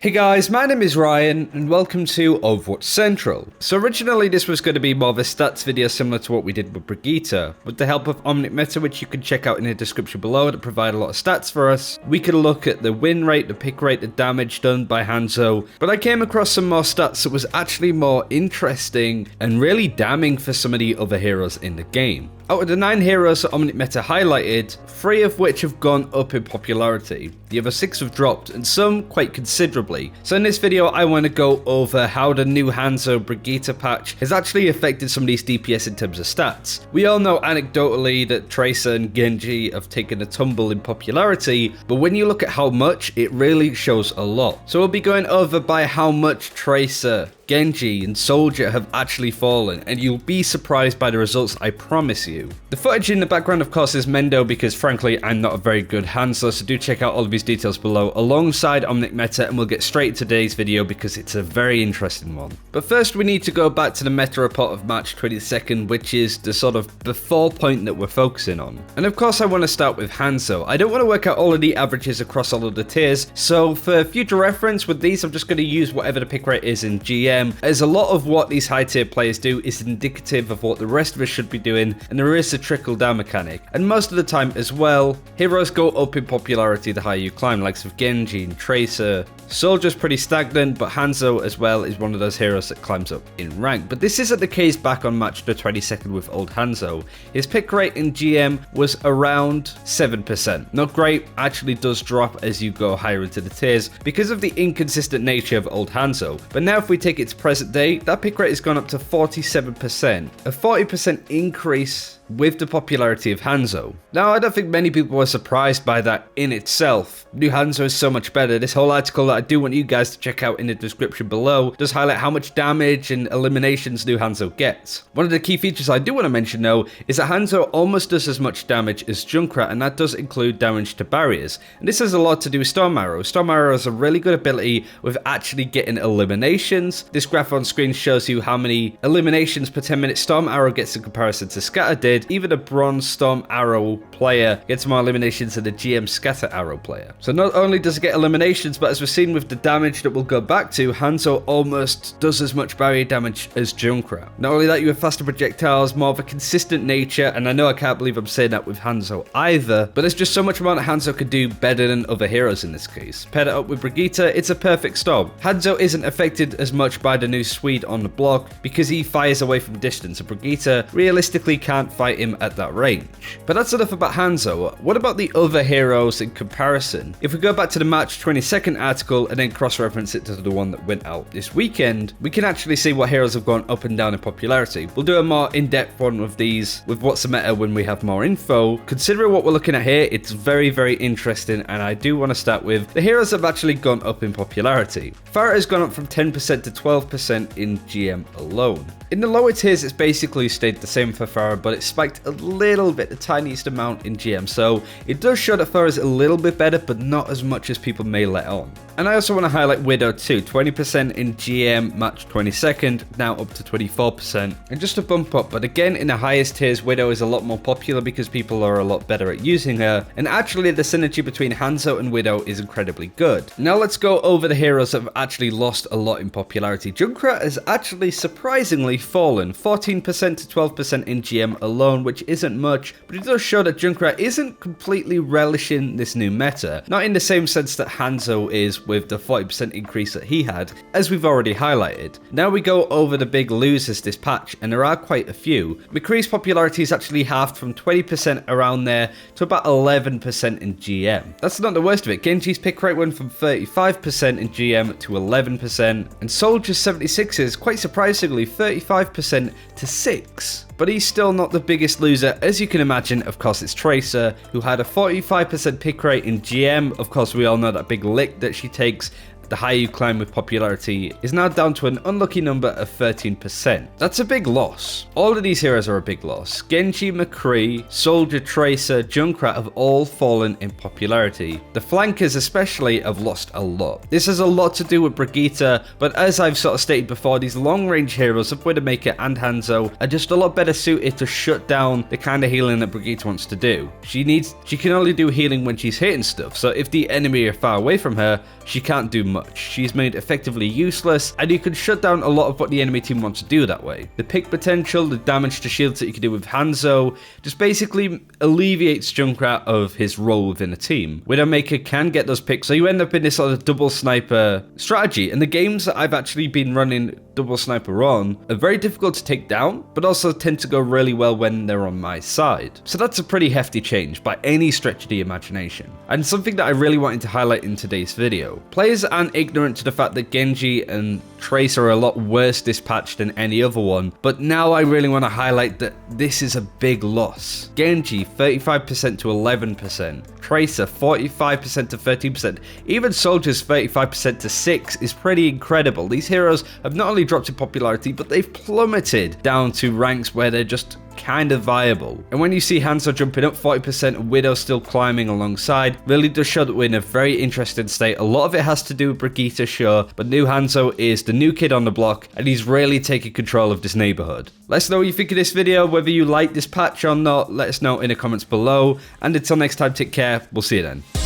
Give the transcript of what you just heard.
Hey guys, my name is Ryan and welcome to Overwatch Central. So originally this was going to be more of a stats video similar to what we did with Brigitte. With the help of PICKRATE, which you can check out in the description below that provide a lot of stats for us, we could look at the win rate, the pick rate, the damage done by Hanzo. But I came across some more stats that was actually more interesting and really damning for some of the other heroes in the game. Out of the 9 heroes that PICKRATE highlighted, 3 of which have gone up in popularity. The other 6 have dropped, and some quite considerably. So in this video, I want to go over how the new Hanzo Brigitte patch has actually affected some of these DPS in terms of stats. We all know anecdotally that Tracer and Genji have taken a tumble in popularity, but when you look at how much, it really shows a lot. So we'll be going over by how much Tracer, Genji and Soldier have actually fallen, and you'll be surprised by the results, I promise you. The footage in the background of course is Mendo because frankly I'm not a very good handler, so do check out all of his details below alongside PICKRATE, and we'll get straight to today's video because it's a very interesting one. But first we need to go back to the meta report of March 22nd, which is the sort of before point that we're focusing on. And of course I want to start with Hanzo. I don't want to work out all of the averages across all of the tiers, so for future reference with these I'm just going to use whatever the pick rate is in GM, as a lot of what these high tier players do is indicative of what the rest of us should be doing, and there is a trickle down mechanic. And most of the time as well, heroes go up in popularity the higher you climb, likes of Genji and Tracer. Soldier's pretty stagnant, but Hanzo as well is one of those heroes that climbs up in rank. But this isn't the case back on March the 22nd with old Hanzo. His pick rate in GM was around 7%. Not great, actually does drop as you go higher into the tiers because of the inconsistent nature of old Hanzo. But now if we take it to present day, that pick rate has gone up to 47%. A 40% increase with the popularity of Hanzo. Now, I don't think many people were surprised by that in itself. New Hanzo is so much better. This whole article that I do want you guys to check out in the description below does highlight how much damage and eliminations new Hanzo gets. One of the key features I do want to mention though is that Hanzo almost does as much damage as Junkrat, and that does include damage to barriers. And this has a lot to do with Storm Arrow. Storm Arrow has a really good ability with actually getting eliminations. This graph on screen shows you how many eliminations per 10 minutes Storm Arrow gets in comparison to Scatter did. Even a bronze Storm Arrow player gets more eliminations than the GM Scatter Arrow player. So not only does it get eliminations, but as we're seeing with the damage that we'll go back to, Hanzo almost does as much barrier damage as Junkrat. Not only that, you have faster projectiles, more of a consistent nature, and I know I can't believe I'm saying that with Hanzo either, but there's just so much more that Hanzo could do better than other heroes in this case. Pair that up with Brigitte, it's a perfect storm. Hanzo isn't affected as much by the new Swede on the block because he fires away from distance, and Brigitte realistically can't fight him at that range. But that's enough about Hanzo. What about the other heroes in comparison? If we go back to the March 22nd article and then cross-reference it to the one that went out this weekend, we can actually see what heroes have gone up and down in popularity. We'll do a more in-depth one with these, with what's the meta when we have more info. Considering what we're looking at here, it's very, very interesting, and I do want to start with the heroes that have actually gone up in popularity. Pharah has gone up from 10% to 12% in GM alone. In the lower tiers, it's basically stayed the same for Pharah, but it's spiked a little bit, the tiniest amount in GM, so it does show that Pharah is a little bit better, but not as much as people may let on. And I also want to highlight Widow too, 20% in GM March 22nd, now up to 24%, and just a bump up, but again in the highest tiers, Widow is a lot more popular because people are a lot better at using her, and actually the synergy between Hanzo and Widow is incredibly good. Now let's go over the heroes that have actually lost a lot in popularity. Junkrat has actually surprisingly fallen, 14% to 12% in GM alone, which isn't much, but it does show that Junkrat isn't completely relishing this new meta, not in the same sense that Hanzo is with the 40% increase that he had, as we've already highlighted. Now we go over the big losers this patch, and there are quite a few. McCree's popularity is actually halved from 20% around there to about 11% in GM. That's not the worst of it. Genji's pick rate went from 35% in GM to 11%, and Soldier's 76 is, quite surprisingly, 35% to 6%. But he's still not the biggest loser, as you can imagine. Of course, it's Tracer, who had a 45% pick rate in GM. Of course, we all know that big lick that she takes the higher you climb with popularity, is now down to an unlucky number of 13%. That's a big loss. All of these heroes are a big loss. Genji, McCree, Soldier, Tracer, Junkrat have all fallen in popularity. The flankers especially have lost a lot. This has a lot to do with Brigitte, but as I've sort of stated before, these long range heroes of Widowmaker and Hanzo are just a lot better suited to shut down the kind of healing that Brigitte wants to do. She can only do healing when she's hitting stuff, so if the enemy are far away from her, she can't do much. She's made effectively useless, and you can shut down a lot of what the enemy team wants to do that way. The pick potential, the damage to shields that you can do with Hanzo, just basically alleviates Junkrat of his role within a team. Widowmaker can get those picks, so you end up in this sort of double sniper strategy, and the games that I've actually been running double sniper on are very difficult to take down, but also tend to go really well when they're on my side. So that's a pretty hefty change by any stretch of the imagination, and something that I really wanted to highlight in today's video. Players aren't ignorant to the fact that Genji and Trace are a lot worse dispatched than any other one, but now I really want to highlight that this is a big loss. Genji 35% to 11%, Tracer 45% to 13%, even Soldiers 35% to 6% is pretty incredible. These heroes have not only dropped in popularity, but they've plummeted down to ranks where they're just kind of viable. And when you see Hanzo jumping up 40% and Widow still climbing alongside, really does show that we're in a very interesting state. A lot of it has to do with Brigitte, sure, but new Hanzo is the new kid on the block, and he's really taking control of this neighborhood. Let us know what you think of this video, whether you like this patch or not. Let us know in the comments below, and until next time, take care. We'll see you then.